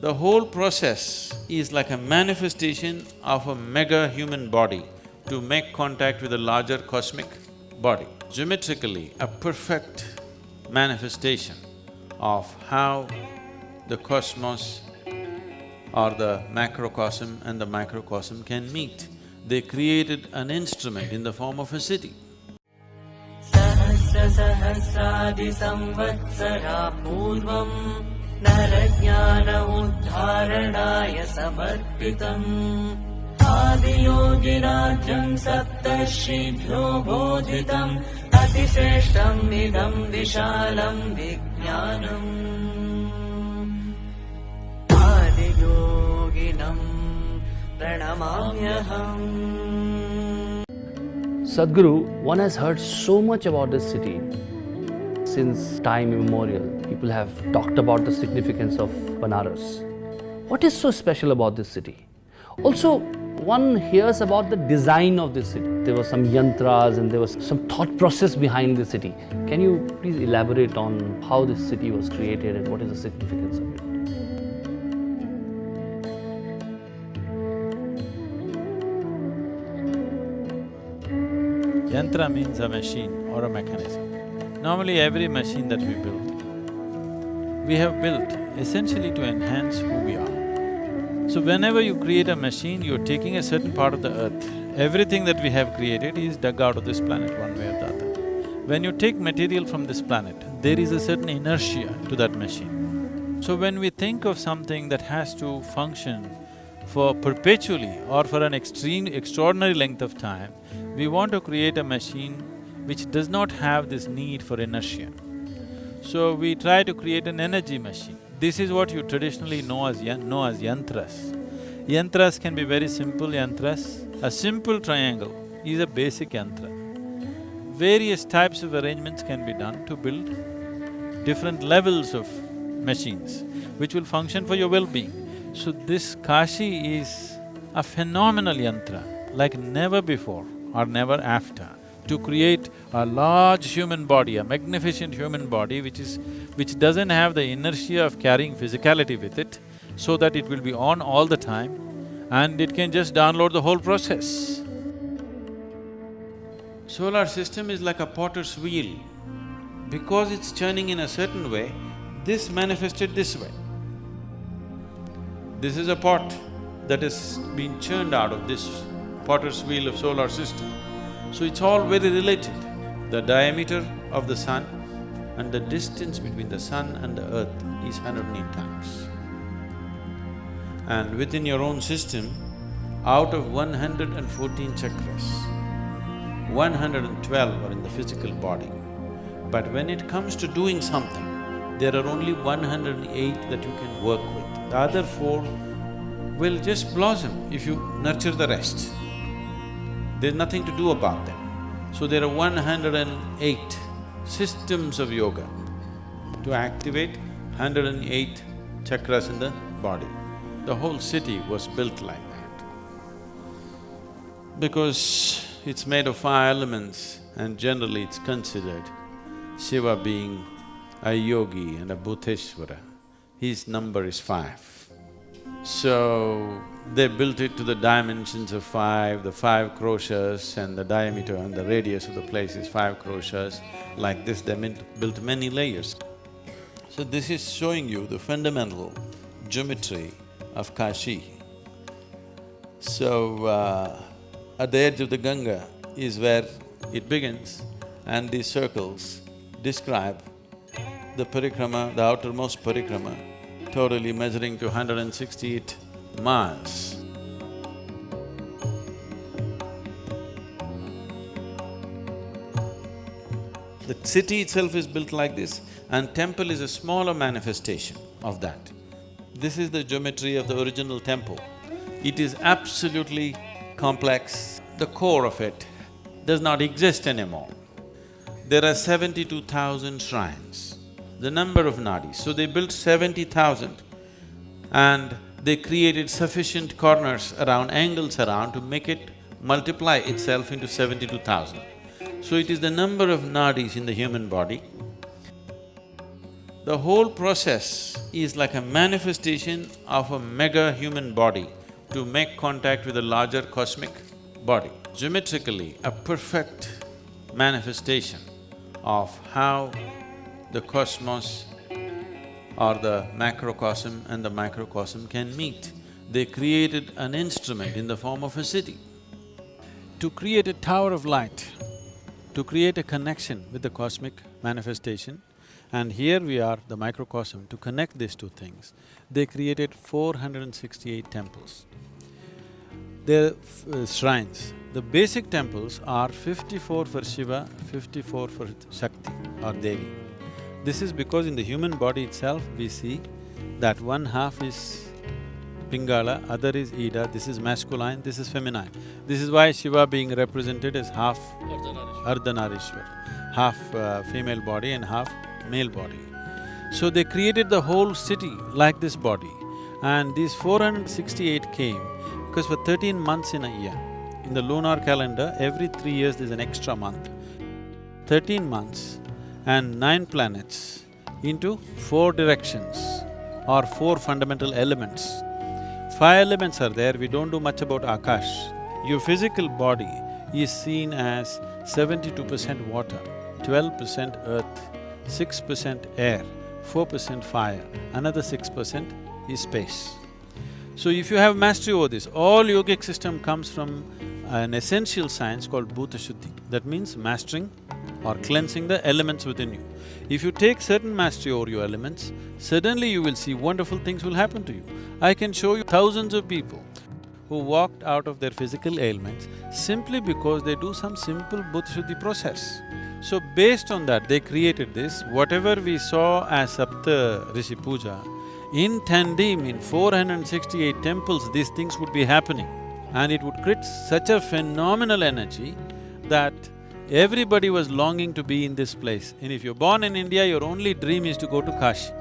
The whole process is like a manifestation of a mega human body to make contact with a larger cosmic body. Geometrically, a perfect manifestation of how the cosmos or the macrocosm and the microcosm can meet. They created an instrument in the form of a city. सहस्रादि संवत्सरा पूर्वं नरज्ञान उद्धारणाय समर्पितम् आदियोगिराज्यं सप्तर्षिभ्यो बोधितम् अतिश्रेष्ठम् इदं विशालं विज्ञानम् आदियोगिनं प्रणमाम्यहम्। Sadhguru, one has heard so much about this city. Since time immemorial, people have talked about the significance of Varanasi. What is so special about this city? Also, one hears about the design of this city. There were some Yantras and there was some thought process behind the city. Can you please elaborate on how this city was created and what is the significance of it? Yantra means a machine or a mechanism. Normally every machine that we have built essentially to enhance who we are. So whenever you create a machine, you're taking a certain part of the earth. Everything that we have created is dug out of this planet one way or the other. When you take material from this planet, there is a certain inertia to that machine. So when we think of something that has to function for perpetually or for an extraordinary length of time, we want to create a machine which does not have this need for inertia. So we try to create an energy machine. This is what you traditionally know as yantras. Yantras can be very simple yantras. A simple triangle is a basic yantra. Various types of arrangements can be done to build different levels of machines which will function for your well-being. So this Kashi is a phenomenal yantra, like never before or never after, to create a large human body, a magnificent human body which doesn't have the inertia of carrying physicality with it, so that it will be on all the time and it can just download the whole process. Solar system is like a potter's wheel. Because it's turning in a certain way, this manifested this way. This is a pot that has been churned out of this potter's wheel of solar system. So it's all very related. The diameter of the sun and the distance between the sun and the earth is 108 times. And within your own system, out of 114 chakras, 112 are in the physical body. But when it comes to doing something, there are only 108 that you can work with. The other four will just blossom if you nurture the rest. There's nothing to do about them. So there are 108 systems of yoga to activate 108 chakras in the body. The whole city was built like that. Because it's made of 5 elements and generally it's considered Shiva being a yogi and a Bhuteshwara, his number is 5. So, they built it to the dimensions of 5, the 5 crochets and the diameter and the radius of the place is 5 crochets. Like this, they built many layers. So this is showing you the fundamental geometry of Kashi. So, at the edge of the Ganga is where it begins, and these circles describe the parikrama, the outermost parikrama, totally measuring to 168 miles. The city itself is built like this, and temple is a smaller manifestation of that. This is the geometry of the original temple. It is absolutely complex. The core of it does not exist anymore. There are 72,000 shrines, the number of nadis. So they built 70,000 and they created sufficient corners around, angles around to make it multiply itself into 72,000. So it is the number of nadis in the human body. The whole process is like a manifestation of a mega human body to make contact with a larger cosmic body. Geometrically, a perfect manifestation of how the cosmos or the macrocosm and the microcosm can meet. They created an instrument in the form of a city. To create a tower of light, to create a connection with the cosmic manifestation, and here we are, the microcosm, to connect these two things, they created 468 temples. They're shrines. The basic temples are 54 for Shiva, 54 for Shakti or Devi. This is because in the human body itself, we see that one half is Pingala, other is Ida, this is masculine, this is feminine. This is why Shiva being represented as half Ardhanarishwar, half female body and half male body. So they created the whole city like this body, and these 468 came because for 13 months in a year, in the lunar calendar, every 3 years there's an extra month. 13 months and 9 planets into 4 directions or 4 fundamental elements. 5 elements are there, we don't do much about Akash. Your physical body is seen as 72% water, 12% earth, 6% air, 4% fire, another 6% is space. So if you have mastery over this, all yogic system comes from an essential science called Bhuta Shuddhi. That means mastering or cleansing the elements within you. If you take certain mastery over your elements, suddenly you will see wonderful things will happen to you. I can show you thousands of people who walked out of their physical ailments simply because they do some simple Bhuta Shuddhi process. So based on that, they created this. Whatever we saw as Sapta Rishi Puja, in tandem, in 468 temples, these things would be happening. And it would create such a phenomenal energy that everybody was longing to be in this place. And if you're born in India, your only dream is to go to Kashi.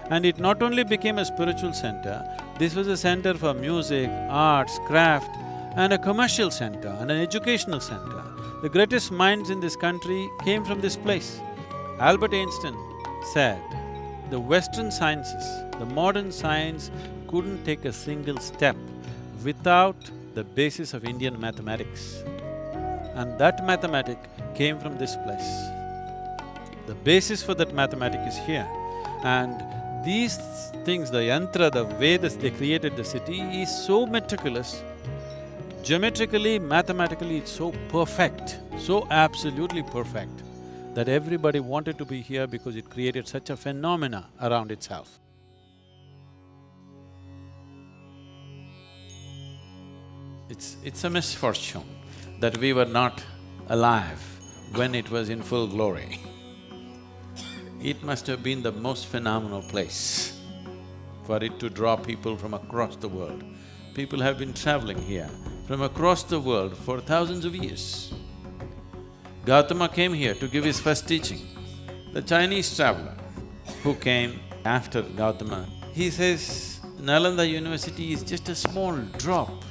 And it not only became a spiritual center, this was a center for music, arts, craft, and a commercial center and an educational center. The greatest minds in this country came from this place. Albert Einstein said, the Western sciences, the modern science couldn't take a single step without the basis of Indian mathematics. And that mathematic came from this place. The basis for that mathematic is here. And these things, the yantra, the way they created the city is so meticulous. Geometrically, mathematically, it's so perfect, so absolutely perfect, that everybody wanted to be here because it created such a phenomena around itself. It's a misfortune that we were not alive when it was in full glory. It must have been the most phenomenal place for it to draw people from across the world. People have been traveling here from across the world for thousands of years. Gautama came here to give his first teaching. The Chinese traveler who came after Gautama, he says, Nalanda University is just a small drop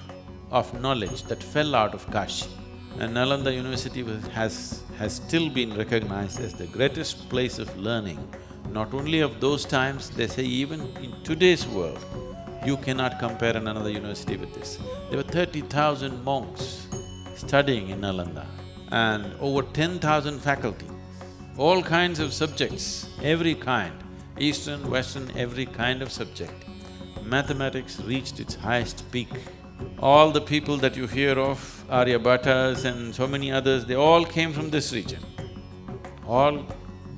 of knowledge that fell out of Kashi. And Nalanda University has still been recognized as the greatest place of learning, not only of those times, they say even in today's world, you cannot compare another university with this. There were 30,000 monks studying in Nalanda and over 10,000 faculty, all kinds of subjects, every kind, Eastern, Western, every kind of subject. Mathematics reached its highest peak. All the people that you hear of, Aryabhatas and so many others, they all came from this region, all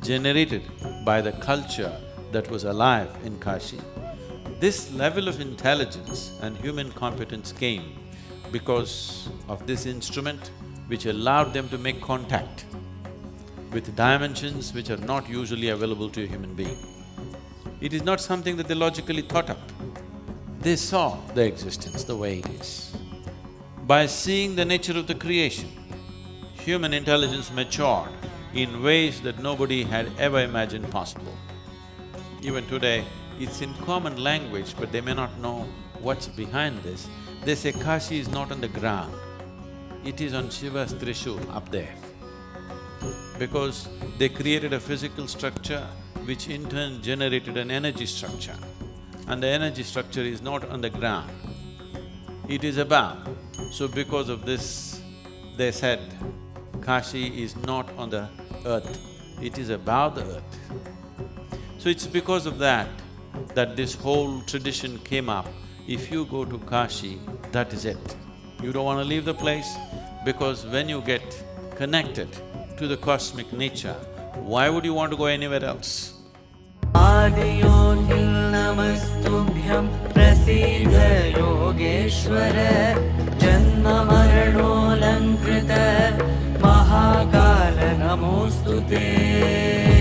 generated by the culture that was alive in Kashi. This level of intelligence and human competence came because of this instrument which allowed them to make contact with dimensions which are not usually available to a human being. It is not something that they logically thought up. They saw the existence the way it is. By seeing the nature of the creation, human intelligence matured in ways that nobody had ever imagined possible. Even today, it's in common language, but they may not know what's behind this. They say Kashi is not on the ground, it is on Shiva's Trishul up there. Because they created a physical structure which in turn generated an energy structure. And the energy structure is not on the ground, it is above. So because of this, they said, Kashi is not on the earth, it is above the earth. So it's because of that this whole tradition came up. If you go to Kashi, that is it. You don't want to leave the place, because when you get connected to the cosmic nature, why would you want to go anywhere else? Adiyogi namastubhyam prasidha yogeshwara janma maranolankrita mahakala namostute.